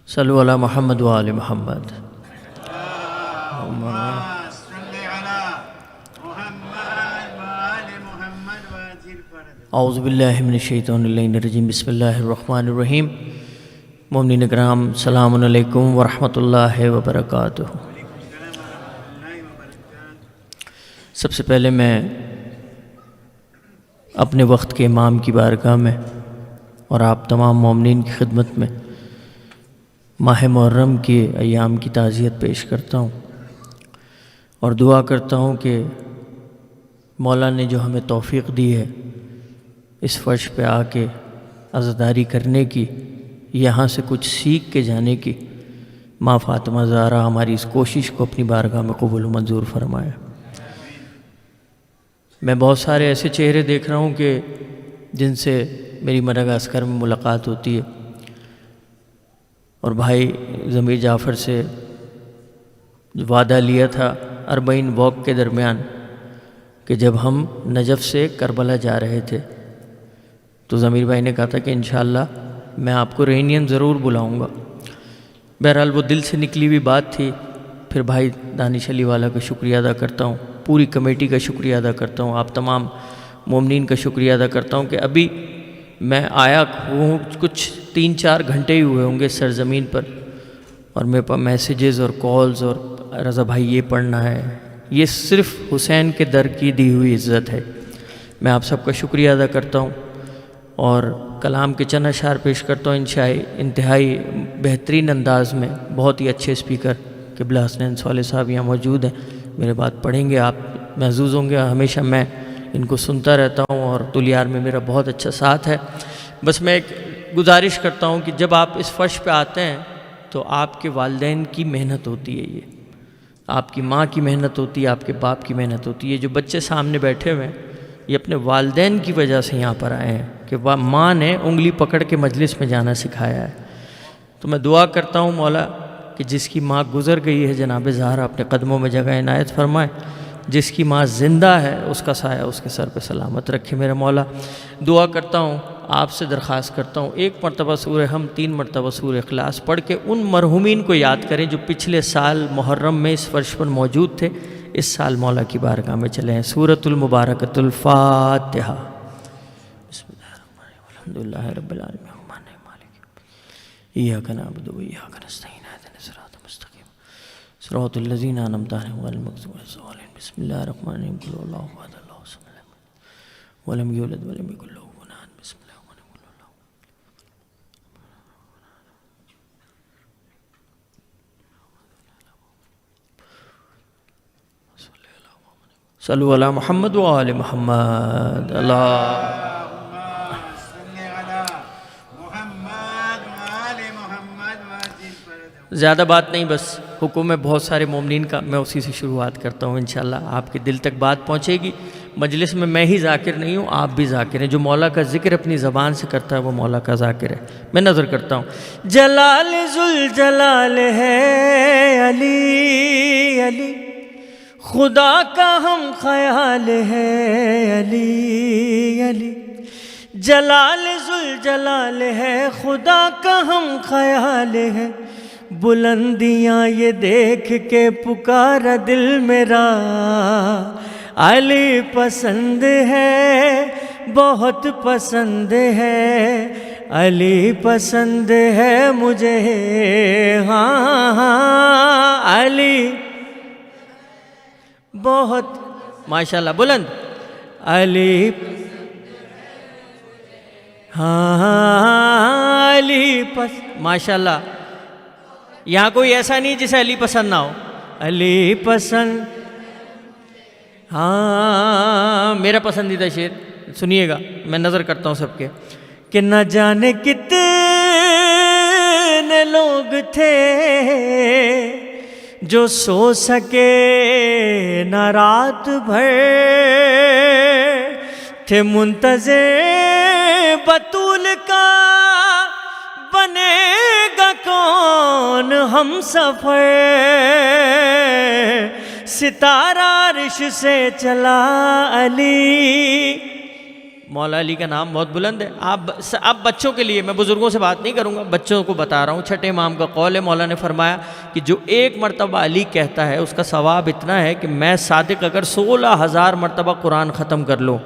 صلو علی محمد و آل محمد۔ اعوذ باللہ من الشیطان الرجیم، بسم اللہ الرحمن الرحیم۔ مومنین اکرام، السلام علیکم ورحمۃ اللہ وبرکاتہ۔ سب سے پہلے میں اپنے وقت کے امام کی بارگاہ میں اور آپ تمام مومنین کی خدمت میں ماہ محرم کے ایام کی تعزیت پیش کرتا ہوں اور دعا کرتا ہوں کہ مولا نے جو ہمیں توفیق دی ہے اس فرش پہ آ کے عزاداری کرنے کی، یہاں سے کچھ سیکھ کے جانے کی، ماں فاطمہ زہرا ہماری اس کوشش کو اپنی بارگاہ میں قبول و منظور فرمائے۔ میں بہت سارے ایسے چہرے دیکھ رہا ہوں کہ جن سے میری مڈغاسکر میں ملاقات ہوتی ہے، اور بھائی ضمیر جعفر سے وعدہ لیا تھا 40 واک کے درمیان کہ جب ہم نجف سے کربلا جا رہے تھے تو ضمیر بھائی نے کہا تھا کہ انشاءاللہ میں آپ کو رینین ضرور بلاؤں گا۔ بہرحال وہ دل سے نکلی ہوئی بات تھی۔ پھر بھائی دانش علی والا کا شکریہ ادا کرتا ہوں، پوری کمیٹی کا شکریہ ادا کرتا ہوں، آپ تمام مومنین کا شکریہ ادا کرتا ہوں کہ ابھی میں آیا ہوں کچھ 3-4 گھنٹے ہی ہوئے ہوں گے سرزمین پر، اور میرے پاس میسیجز اور کالز اور رضا بھائی یہ پڑھنا ہے۔ یہ صرف حسین کے در کی دی ہوئی عزت ہے۔ میں آپ سب کا شکریہ ادا کرتا ہوں اور کلام کے چند اشعار پیش کرتا ہوں انتہائی بہترین انداز میں۔ بہت ہی اچھے اسپیکر قبلہ حسنین صالح صاحب یہاں موجود ہیں، میرے بات پڑھیں گے، آپ محظوظ ہوں گے۔ ہمیشہ میں ان کو سنتا رہتا ہوں اور تولیار میں میرا بہت اچھا ساتھ ہے۔ بس میں ایک گزارش کرتا ہوں کہ جب آپ اس فرش پہ آتے ہیں تو آپ کے والدین کی محنت ہوتی ہے، یہ آپ کی ماں کی محنت ہوتی ہے، آپ کے باپ کی محنت ہوتی ہے۔ جو بچے سامنے بیٹھے ہوئے ہیں یہ اپنے والدین کی وجہ سے یہاں پر آئے ہیں کہ ماں نے انگلی پکڑ کے مجلس میں جانا سکھایا ہے۔ تو میں دعا کرتا ہوں مولا کہ جس کی ماں گزر گئی ہے جناب زہرا اپنے قدموں میں جگہ عنایت فرمائے، جس کی ماں زندہ ہے اس کا سایہ اس کے سر پہ سلامت رکھے میرا مولا۔ دعا کرتا ہوں، آپ سے درخواست کرتا ہوں، 1 مرتبہ سورہ ہم 3 مرتبہ سورہ اخلاص پڑھ کے ان مرحومین کو یاد کریں جو پچھلے سال محرم میں اس فرش پر موجود تھے، اس سال مولا کی بارگاہ میں چلے ہیں۔ سورۃ المبارکۃ الفاتحہ۔ بسم اللہ الرحمن الرحیم، الحمدللہ رب العالمین الرحمن الرحیم مالک یوم الدین، ایاک نعبد و ایاک نستعین، اهدنا الصراط المستقیم صراط الذین انعمت علیہم غیر المغضوب علیہم۔ بسم اللہ الرحمن الرحیم، قل هو اللہ احد اللہ الصمد لم یلد ولم یولد ولم یکن له کفوا احد۔ بسم اللہ الرحمن الرحیم، قل هو اللہ۔ صلو علی محمد و آل محمد۔ اللہ زیادہ بات نہیں، بس حکم ہے بہت سارے مومنین کا، میں اسی سے شروعات کرتا ہوں۔ انشاءاللہ آپ کے دل تک بات پہنچے گی۔ مجلس میں ہی ذاکر نہیں ہوں، آپ بھی ذاکر ہیں۔ جو مولا کا ذکر اپنی زبان سے کرتا ہے وہ مولا کا ذاکر ہے۔ میں نظر کرتا ہوں، جلال ذوالجلال ہے علی علی، خدا کا ہم خیال ہے علی علی، جلال ذوالجلال ہے خدا کا ہم خیال ہے، بلندیاں یہ دیکھ کے پکارا دل میرا، علی پسند ہے بہت پسند ہے، علی پسند ہے مجھے، ہاں ہاں علی بہت، ماشاءاللہ بلند، علی ہاں علی ماشاءاللہ۔ یہاں کوئی ایسا نہیں جسے علی پسند نہ ہو، علی پسند، ہاں میرا پسندیدہ شعر سنیے گا، میں نظر کرتا ہوں سب کے، کہ نہ جانے کتنے لوگ تھے جو سو سکے نہ رات بھر، تھے منتظر بطول کا بنے گا کون ہم سفر، ستارہ عرش سے چلا علی مولا علی کا نام بہت بلند ہے. اب بچوں کے لیے، میں بزرگوں سے بات نہیں کروں گا، بچوں کو بتا رہا ہوں. چھٹے امام کا قول ہے، مولا نے فرمایا کہ جو ایک مرتبہ علی کہتا ہے اس کا ثواب اتنا ہے کہ میں صادق اگر 16,000 مرتبہ قرآن ختم کر لوں.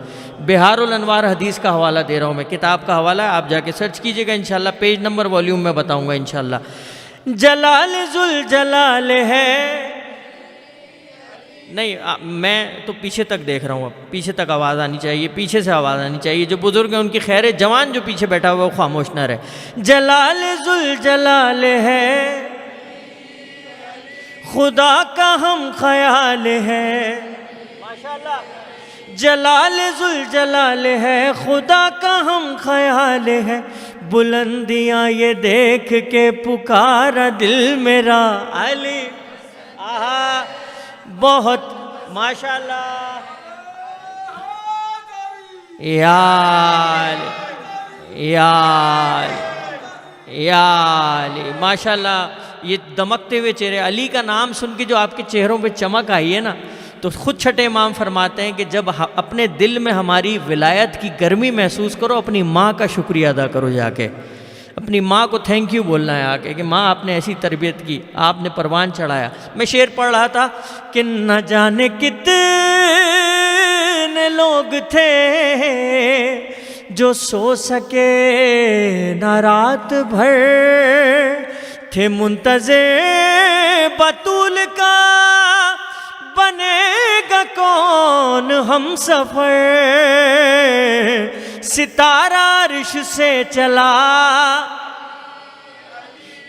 بہار الانوار حدیث کا حوالہ دے رہا ہوں میں، کتاب کا حوالہ ہے، آپ جا کے سرچ کیجئے گا انشاءاللہ. پیج نمبر والیوم میں بتاؤں گا انشاءاللہ. جلال ذوالجلال ہے. نہیں میں تو پیچھے تک دیکھ رہا ہوں، اب پیچھے تک آواز آنی چاہیے، پیچھے سے آواز آنی چاہیے. جو بزرگ ہیں ان کی خیر ہے، جوان جو پیچھے بیٹھا ہوا وہ خاموش نہ رہے. جلال ذوالجلال ہے، خدا کا ہم خیال ہے. ماشاءاللہ. جلال ذوالجلال ہے، خدا کا ہم خیال ہے. بلندیاں یہ دیکھ کے پکارا دل میرا علی. آہا بہت ماشاءاللہ. یا علی ماشاءاللہ. یہ دمکتے ہوئے چہرے، علی کا نام سن کے جو آپ کے چہروں پہ چمک آئی ہے نا، تو خود چھٹے امام فرماتے ہیں کہ جب اپنے دل میں ہماری ولایت کی گرمی محسوس کرو، اپنی ماں کا شکریہ ادا کرو. جا کے اپنی ماں کو تھینک یو بولنا ہے آ کے کہ ماں آپ نے ایسی تربیت کی، آپ نے پروان چڑھایا. میں شعر پڑھ رہا تھا کہ نہ جانے کتنے لوگ تھے جو سو سکے نہ رات بھر، تھے منتظر بطول کا بنے گا کون ہم سفر. ستارہ عرش سے چلا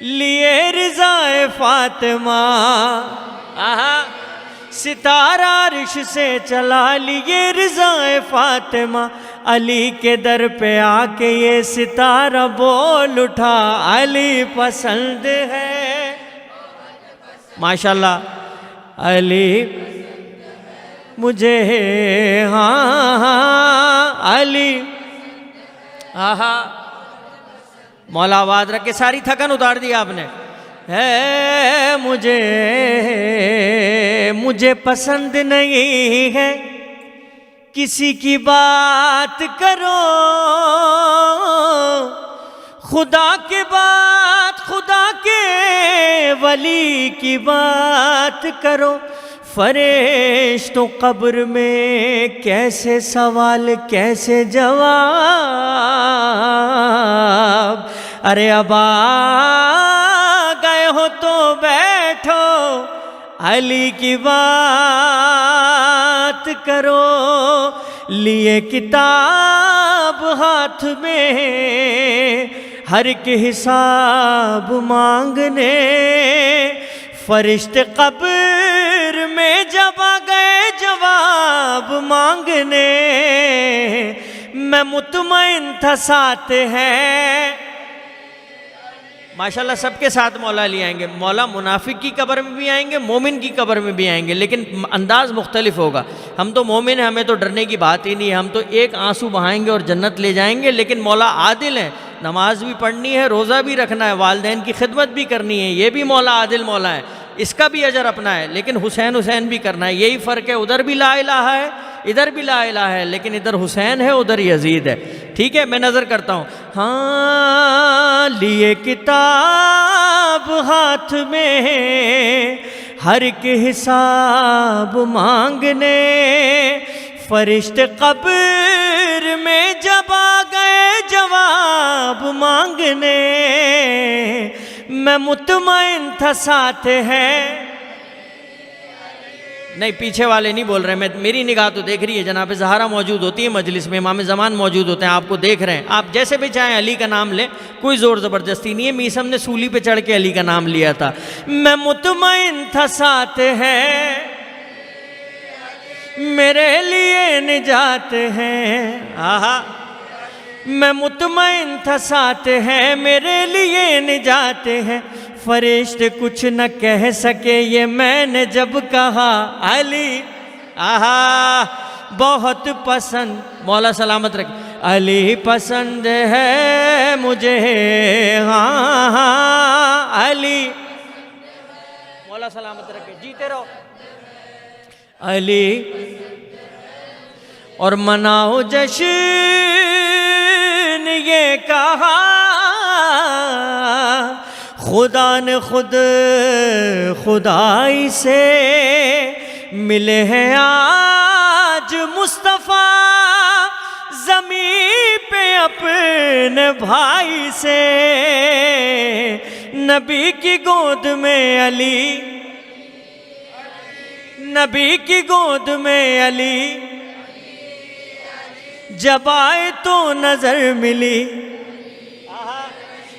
لیے رضا فاطمہ. ستارہ عرش سے چلا لیے رضا فاطمہ. علی کے در پہ آ کے یہ ستارہ بول اٹھا علی پسند ہے. ماشاءاللہ. علی مجھے ہاں علی. آہا مولا آواز رکھ کے ساری تھکن اتار دی آپ نے. ہے مجھے پسند نہیں ہے کسی کی بات کرو، خدا کی بات، خدا کے ولی کی بات کرو. فرشتوں قبر میں کیسے سوال کیسے جواب. ارے اب آ گئے ہو تو بیٹھو، علی کی بات کرو. لیے کتاب ہاتھ میں ہر ایک حساب مانگنے، فرشتے قبر میں جب آ گئے جواب مانگنے. میں مطمئن تھا ساتھ ہے. ماشاءاللہ سب کے ساتھ مولا علی آئیں گے. مولا منافق کی قبر میں بھی آئیں گے، مومن کی قبر میں بھی آئیں گے، لیکن انداز مختلف ہوگا. ہم تو مومن ہیں، ہمیں تو ڈرنے کی بات ہی نہیں ہے، ہم تو ایک آنسو بہائیں گے اور جنت لے جائیں گے. لیکن مولا عادل ہیں، نماز بھی پڑھنی ہے، روزہ بھی رکھنا ہے، والدین کی خدمت بھی کرنی ہے. یہ بھی مولا عادل مولا ہے، اس کا بھی اجر اپنا ہے. لیکن حسین بھی کرنا ہے. یہی فرق ہے، ادھر بھی لا الہ ہے ادھر بھی لا الہ ہے، لیکن ادھر حسین ہے ادھر یزید ہے. ٹھیک ہے، میں نظر کرتا ہوں. ہاں لیے کتاب ہاتھ میں ہر ایک حساب مانگنے، فرشتے قبر میں جب آ گئے جواب مانگنے. میں مطمئن تھا ساتھ ہے. نہیں پیچھے والے نہیں بول رہے، میری نگاہ تو دیکھ رہی ہے. جناب زہرا موجود ہوتی ہے مجلس میں، امام زمان موجود ہوتے ہیں، آپ کو دیکھ رہے ہیں. آپ جیسے بھی چاہیں علی کا نام لیں، کوئی زور زبردستی نہیں ہے. میسم نے سولی پہ چڑھ کے علی کا نام لیا تھا. میں مطمئن تھا ساتھ ہے، میرے لیے نجات ہے. آہا میں مطمئن تھا ساتھ ہے، میرے لیے نجات ہے. فرشتے کچھ نہ کہہ سکے یہ میں نے جب کہا علی. آہا بہت پسند، مولا سلامت رکھے، علی پسند ہے مجھے. ہاں ہاں علی، مولا سلامت رکھے، جیتے رہو. علی اور مناؤ جشن یہ کہا، خدا نے خود خدائی سے ملے ہیں آج مصطفیٰ، زمین پہ اپنے بھائی سے، نبی کی گود میں علی، نبی کی گود میں علی، جب آئے تو نظر ملی،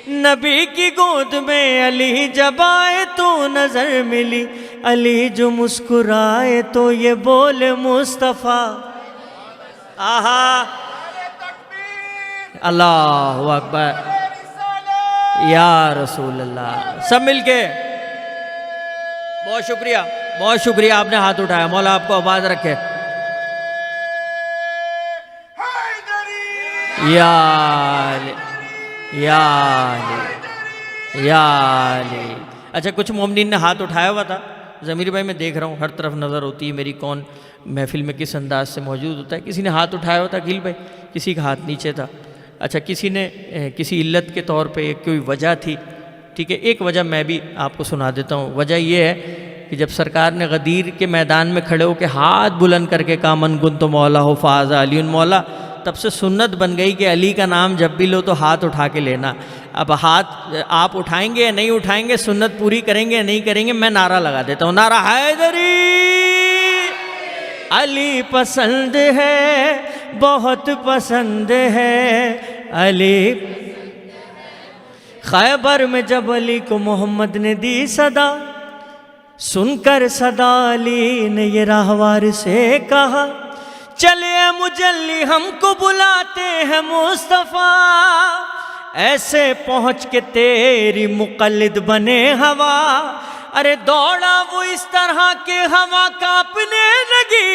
نبی کی گود میں علی جب آئے تو نظر ملی، علی جو مسکرائے تو یہ بولے مصطفیٰ، آہا اللہ اکبر یا رسول اللہ۔ سب مل کے بہت شکریہ، بہت شکریہ، آپ نے ہاتھ اٹھایا، مولا آپ کو آباد رکھے۔ یا علی یا علی یا علی۔ اچھا کچھ مومنین نے ہاتھ اٹھایا ہوا تھا، ضمیر بھائی میں دیکھ رہا ہوں ہر طرف نظر ہوتی ہے میری، کون محفل میں کس انداز سے موجود ہوتا ہے۔ کسی نے ہاتھ اٹھایا ہوا تھا گل بھائی، کسی کا ہاتھ نیچے تھا۔ اچھا کسی نے کسی علت کے طور پہ کوئی وجہ تھی، ٹھیک ہے، ایک وجہ میں بھی آپ کو سنا دیتا ہوں۔ وجہ یہ ہے کہ جب سرکار نے غدیر کے میدان میں کھڑے ہو کے ہاتھ بلند کر کے کہا من کنت مولا ہو فاز علی مولا، تب سے سنت بن گئی کہ علی کا نام جب بھی لو تو ہاتھ اٹھا کے لینا۔ اب ہاتھ آپ اٹھائیں گے یا نہیں اٹھائیں گے، سنت پوری کریں گے یا نہیں کریں گے، میں نعرہ لگا دیتا ہوں، نعرہ حیدری علی پسند ہے، بہت پسند ہے علی۔ خیبر میں جب علی کو محمد نے دی صدا، سن کر صدا علی نے یہ راہوار سے کہا، چلے مجلی ہم کو بلاتے ہیں مصطفیٰ، ایسے پہنچ کے تیری مقلد بنے ہوا۔ ارے دوڑا وہ اس طرح کہ ہوا کانپنے لگی،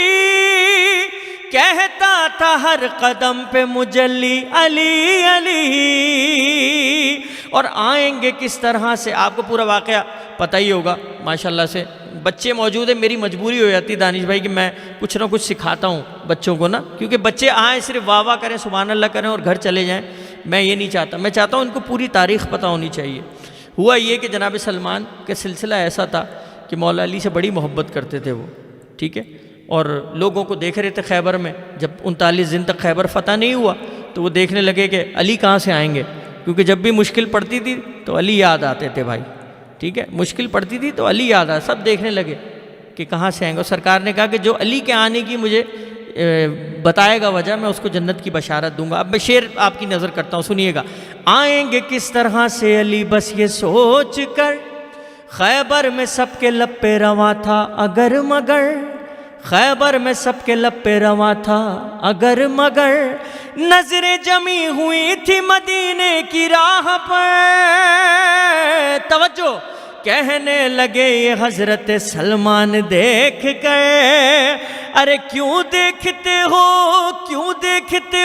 کہتا تھا ہر قدم پہ مجلی علی علی۔ اور آئیں گے کس طرح سے، آپ کو پورا واقعہ پتہ ہی ہوگا ماشاءاللہ سے، بچے موجود ہیں، میری مجبوری ہو جاتی دانش بھائی کہ میں کچھ نہ کچھ سکھاتا ہوں بچوں کو نا، کیونکہ بچے آئیں صرف واہ واہ کریں سبحان اللہ کریں اور گھر چلے جائیں، میں یہ نہیں چاہتا، میں چاہتا ہوں ان کو پوری تاریخ پتہ ہونی چاہیے۔ ہوا یہ کہ جناب سلمان کا سلسلہ ایسا تھا کہ مولا علی سے بڑی محبت کرتے تھے وہ، ٹھیک ہے، اور لوگوں کو دیکھ رہے تھے خیبر میں، جب 39 دن تک خیبر فتح نہیں ہوا تو وہ دیکھنے لگے کہ علی کہاں سے آئیں گے، کیونکہ جب بھی مشکل پڑتی تھی تو علی یاد آتے تھے بھائی، ٹھیک ہے، مشکل پڑتی تھی تو علی یاد آیا، سب دیکھنے لگے کہ کہاں سے آئیں گے۔ اور سرکار نے کہا کہ جو علی کے آنے کی مجھے بتائے گا وجہ، میں اس کو جنت کی بشارت دوں گا۔ اب میں شعر آپ کی نظر کرتا ہوں، سنیے گا۔ آئیں گے کس طرح سے علی بس یہ سوچ کر، خیبر میں سب کے لب پہ رواں تھا اگر مگر، خیبر میں سب کے لب پہ رواں تھا اگر مگر، نظریں جمی ہوئی تھی مدینے کی راہ پر، توجہ، کہنے لگے یہ حضرت سلمان دیکھ کر، ارے کیوں دیکھتے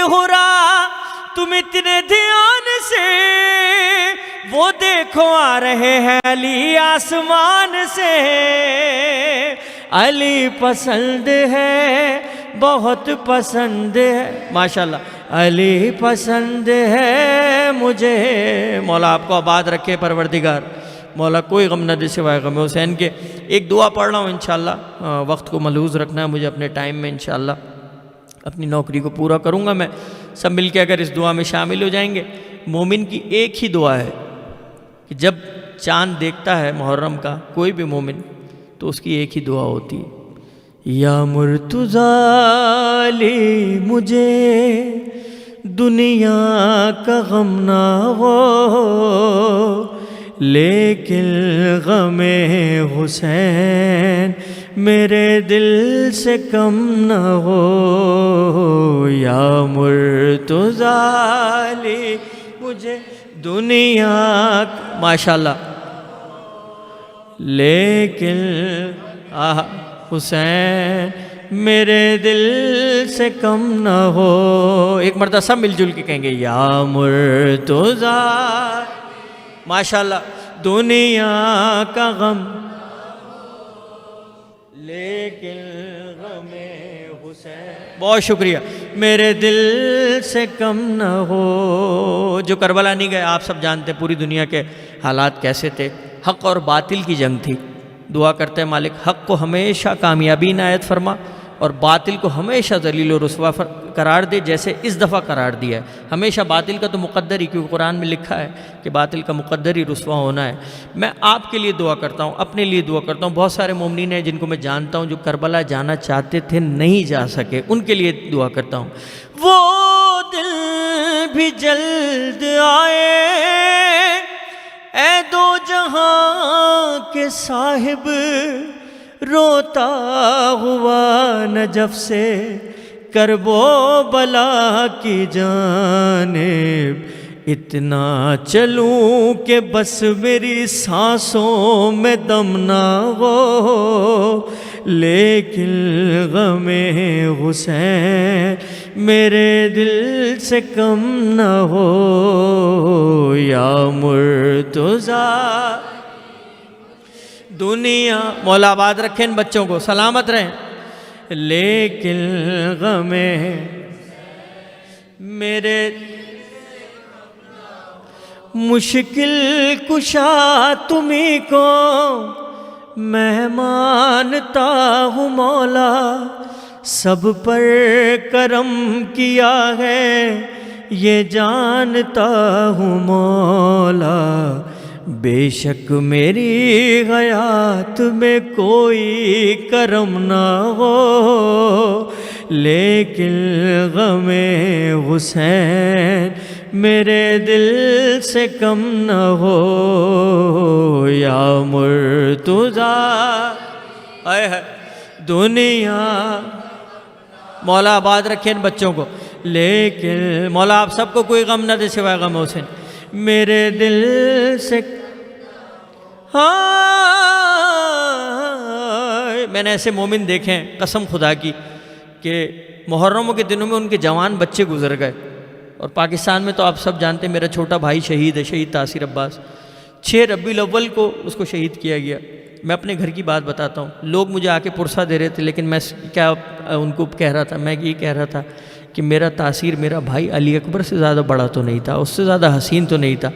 ہو راہ تم اتنے دھیان سے، وہ دیکھو آ رہے ہیں علی آسمان سے، علی پسند ہے بہت پسند ہے، ماشاءاللہ علی پسند ہے مجھے۔ مولا آپ کو آباد رکھے پروردگار، مولا کوئی غم نہ دے سوائے غم حسین کے۔ ایک دعا پڑھ رہا ہوں انشاءاللہ، وقت کو ملحوظ رکھنا ہے مجھے اپنے ٹائم میں، انشاءاللہ اپنی نوکری کو پورا کروں گا میں۔ سب مل کے اگر اس دعا میں شامل ہو جائیں گے، مومن کی ایک ہی دعا ہے کہ جب چاند دیکھتا ہے محرم کا کوئی بھی مومن تو اس کی ایک ہی دعا ہوتی ہے، یا مرتضیٰ علی مجھے دنیا کا غم نہ ہو، لیکن غم حسین میرے دل سے کم نہ ہو، یا مرتضیٰ علی مجھے دنیا ماشاءاللہ، لیکن حسین میرے دل سے کم نہ ہو۔ ایک مرتبہ سب مل جل کے کہیں گے، یا مرتضیٰ ماشاءاللہ دنیا کا غم لیکن غم حسین بہت شکریہ. میرے دل سے کم نہ ہو. جو کربلا نہیں گئے آپ سب جانتے ہیں پوری دنیا کے حالات کیسے تھے. حق اور باطل کی جنگ تھی. دعا کرتے ہیں مالک حق کو ہمیشہ کامیابی عنایت فرما اور باطل کو ہمیشہ ذلیل و رسوا قرار دے جیسے اس دفعہ قرار دیا ہے. ہمیشہ باطل کا تو مقدر ہی، کیونکہ قرآن میں لکھا ہے کہ باطل کا مقدر ہی رسوا ہونا ہے. میں آپ کے لیے دعا کرتا ہوں، اپنے لیے دعا کرتا ہوں. بہت سارے مومنین ہیں جن کو میں جانتا ہوں جو کربلا جانا چاہتے تھے نہیں جا سکے، ان کے لیے دعا کرتا ہوں. وہ دل بھی جلد آئے اے دو جہاں کے صاحب، روتا ہوا نجف سے کرب و بلا کی جانب. اتنا چلوں کہ بس میری سانسوں میں دم نہ ہو، لیکن غم حسین میرے دل سے کم نہ ہو. یا مرتضیٰ دنیا مولا آباد رکھیں ان بچوں کو، سلامت رہیں. لیکن غم میرے مشکل کشا تمہیں کو میں مانتا ہوں مولا، سب پر کرم کیا ہے یہ جانتا ہوں مولا. بے شک میری حیات میں کوئی کرم نہ ہو، لیکن غم حسین میرے دل سے کم نہ ہو. یا مرتضیٰ اے ہے دنیا مولا آباد رکھے ان بچوں کو. لیکن مولا آپ سب کو کوئی غم نہ دے سوائے غم حسین میرے دل سے. ہاں میں نے ایسے مومن دیکھے ہیں قسم خدا کی کہ محرموں کے دنوں میں ان کے جوان بچے گزر گئے. اور پاکستان میں تو آپ سب جانتے ہیں میرا چھوٹا بھائی شہید ہے، شہید تاثیر عباس. 6 ربیع الاول کو اس کو شہید کیا گیا. میں اپنے گھر کی بات بتاتا ہوں. لوگ مجھے آ کے پرسہ دے رہے تھے، لیکن میں کیا ان کو کہہ رہا تھا، میں یہ کہہ رہا تھا کہ میرا تاثیر میرا بھائی علی اکبر سے زیادہ بڑا تو نہیں تھا، اس سے زیادہ حسین تو نہیں تھا.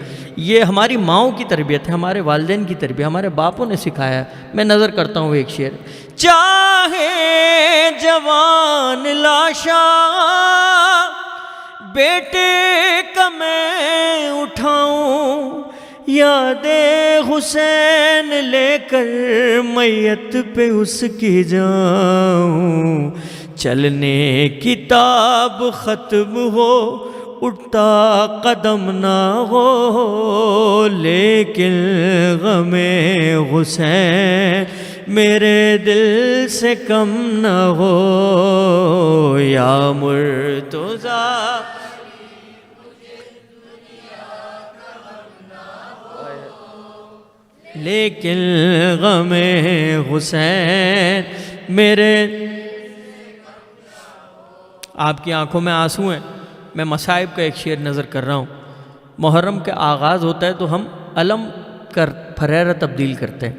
یہ ہماری ماؤں کی تربیت ہے، ہمارے والدین کی تربیت، ہمارے باپوں نے سکھایا ہے. میں نظر کرتا ہوں ایک شعر. چاہے جوان لاشا بیٹے کا میں اٹھاؤں، یاد حسین لے کر میت پہ اس کی جاؤں. چلنے کتاب ختم ہو اٹھتا قدم نہ ہو، لیکن غم حسین میرے دل سے کم نہ ہو. یا مرتضیٰ لیکن غم حسین میرے. آپ کی آنکھوں میں آنسو ہیں. میں مصائب کا ایک شعر نظر کر رہا ہوں. محرم کے آغاز ہوتا ہے تو ہم علم کر پھریرا تبدیل کرتے ہیں،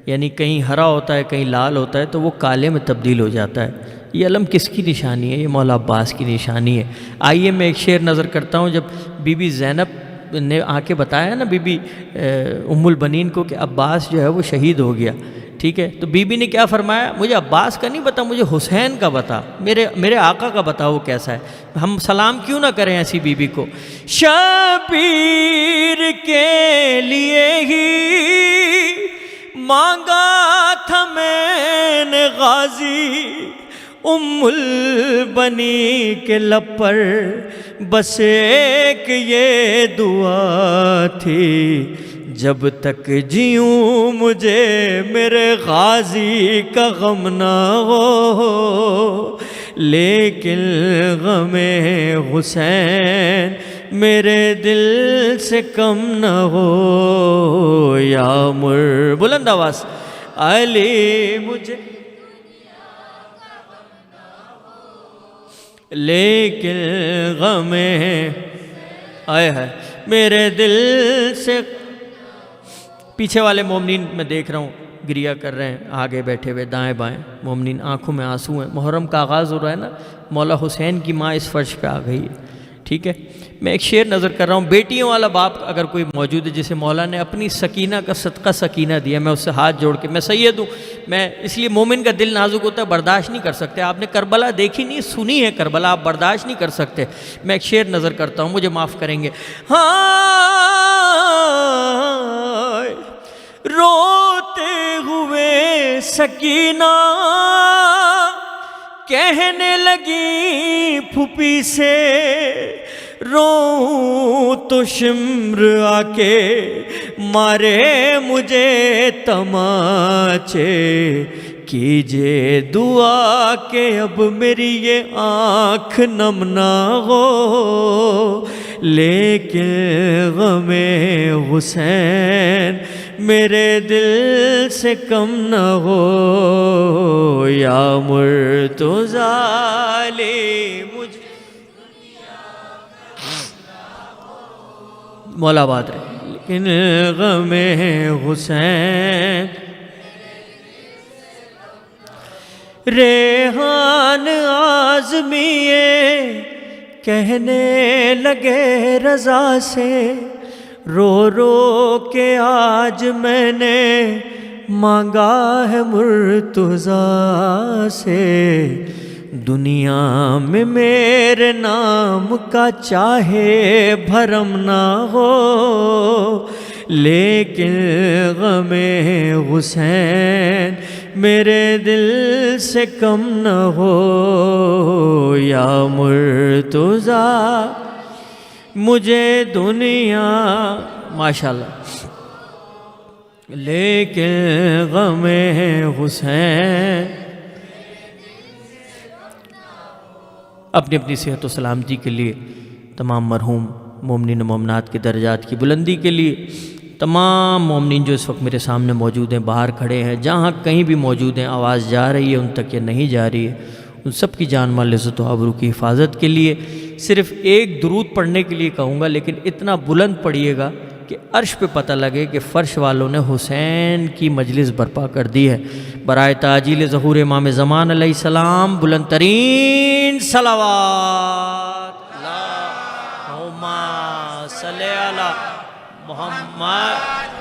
یعنی کہیں ہرا ہوتا ہے کہیں لال ہوتا ہے تو وہ کالے میں تبدیل ہو جاتا ہے. یہ علم کس کی نشانی ہے؟ یہ مولا عباس کی نشانی ہے. آئیے میں ایک شعر نظر کرتا ہوں. جب بی بی زینب نے آ کے بتایا نا بی بی ام البنین کو کہ عباس جو ہے وہ شہید ہو گیا، ٹھیک ہے، تو بی بی نے کیا فرمایا؟ مجھے عباس کا نہیں بتا، مجھے حسین کا بتا، میرے آقا کا بتا وہ کیسا ہے. ہم سلام کیوں نہ کریں ایسی بی بی کو. شبیر کے لیے ہی مانگا تھا میں نے غازی، ام البنی کے لب پر بس ایک یہ دعا تھی، جب تک جیوں مجھے میرے غازی کا غم نہ ہو، لیکن غم حسین میرے دل سے کم نہ ہو. یا بلند آواز علی مجھے لیکن غم آئے ہے میرے دل سے. پیچھے والے مومنین میں دیکھ رہا ہوں گریا کر رہے ہیں آگے بیٹھے ہوئے دائیں بائیں، مومنین آنکھوں میں آنسو ہیں، محرم کا آغاز ہو رہا ہے نا، مولا حسین کی ماں اس فرش پہ آ گئی ہے، ٹھیک ہے۔ میں ایک شعر نظر کر رہا ہوں، بیٹیوں والا باپ اگر کوئی موجود ہے جسے مولا نے اپنی سکینہ کا صدقہ سکینہ دیا، میں اس سے ہاتھ جوڑ کے، میں سید ہوں، میں اس لیے مومن کا دل نازک ہوتا ہے، برداشت نہیں کر سکتے، آپ نے کربلا دیکھی نہیں، سنی ہے کربلا، آپ برداشت نہیں کر سکتے۔ میں ایک شعر نظر کرتا ہوں، مجھے معاف کریں گے۔ ہاں روتے ہوئے سکینہ کہنے لگی پھوپھی سے، رو تو شمر آ کے مارے مجھے تماچے، کیجئے دعا کہ اب میری یہ آنکھ نم نہ ہو، لیکن غم حسین میرے دل سے کم نہ ہو، یا مرتضی علی مجھے مولا آباد رہے، لیکن غم حسین ریحان آزمیے کہنے لگے رضا سے، رو رو کے آج میں نے مانگا ہے مرتضیٰ سے، دنیا میں میرے نام کا چاہے بھرم نہ ہو، لیکن غم حسین میرے دل سے کم نہ ہو، یا مرتضیٰ مجھے دنیا ماشاءاللہ، لیکن غم حسین اپنی اپنی صحت و سلامتی کے لیے، تمام مرحوم مومنین و مومنات کے درجات کی بلندی کے لیے، تمام مومنین جو اس وقت میرے سامنے موجود ہیں، باہر کھڑے ہیں، جہاں کہیں بھی موجود ہیں، آواز جا رہی ہے ان تک یا نہیں جا رہی ہے، ان سب کی جان مال عزت و آبرو کی حفاظت کے لیے صرف ایک درود پڑھنے کے لیے کہوں گا، لیکن اتنا بلند پڑھیے گا کہ عرش پہ پتہ لگے کہ فرش والوں نے حسین کی مجلس برپا کر دی ہے۔ برائے تعجیل ظہور امام زمان علیہ السلام بلند ترین صلوات، اللہم صلی علی محمد۔